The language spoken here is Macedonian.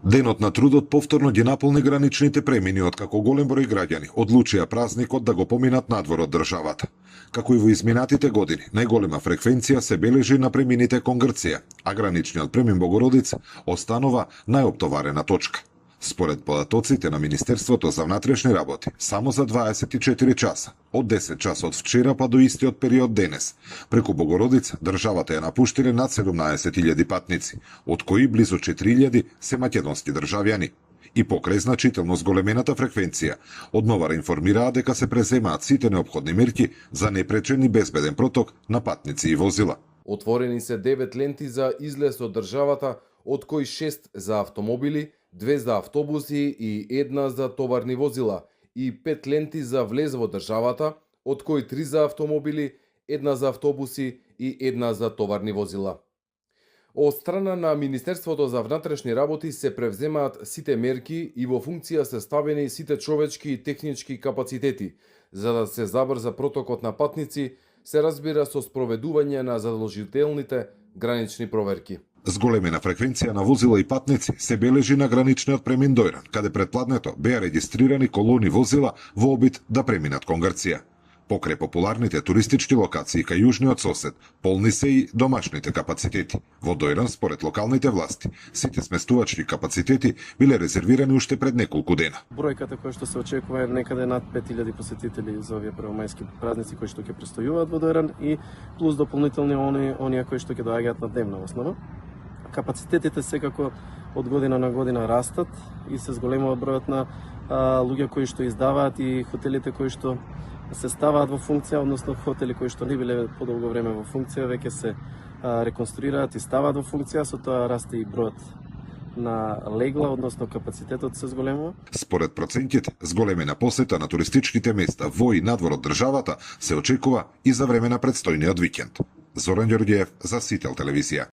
Денот на трудот повторно ги наполни граничните премини откако голем број граѓани одлучија празникот да го поминат надвор од државата. Како и во изминатите години, најголема фреквенција се бележи на премините кон Грција, а граничниот премин Богородица останува најоптоварена точка. Според податоците на Министерството за внатрешни работи, само за 24 часа, од 10 часа од вчера па до истиот период денес, преку Богородица државата ја напуштиле над 17.000 патници, од кои близу 4.000 се македонски државјани. И покрај значително зголемената фреквенција, одновара информираа дека се преземаат сите неопходни мерки за непречен и безбеден проток на патници и возила. Отворени се 9 ленти за излез од државата, од кои 6 за автомобили, 2 за автобуси и 1 за товарни возила и 5 ленти за влез во државата, од кои 3 за автомобили, 1 за автобуси и 1 за товарни возила. Од страна на Министерството за внатрешни работи се превземаат сите мерки и во функција се ставени сите човечки и технички капацитети, за да се забрза протокот на патници, се разбира со спроведување на задолжителните гранични проверки. Зголемена фреквенција на возила и патници се бележи на граничниот премин Дојран, каде предпладнето беа регистрирани колони возила во обид да преминат кон Грција. Покрај популарните туристички локации кај јужниот сосед, полни се и домашните капацитети. Во Дојран, според локалните власти, сите сместувачки капацитети биле резервирани уште пред неколку дена. Бројката која што се очекува е некаде над 5000 посетители за овие првомајски празници кои што ќе престојуваат во Дојран и плюс дополнителни оние кои што ќе доаѓаат на дневна основа. Капацитетите секако од година на година растат и се зголемува бројот на луѓе кои што издаваат и хотелите кои што се ставаат во функција, односно хотели кои што не биле подолго време во функција, веќе се реконструираат и ставаат во функција, со тоа расте и бројот на легла, односно капацитетот се зголемува. Според проценките, зголемена посета на туристичките места во и надвор од државата се очекува и за време на предстојниот викенд. Зоран Ѓорѓиев за Сител телевизија.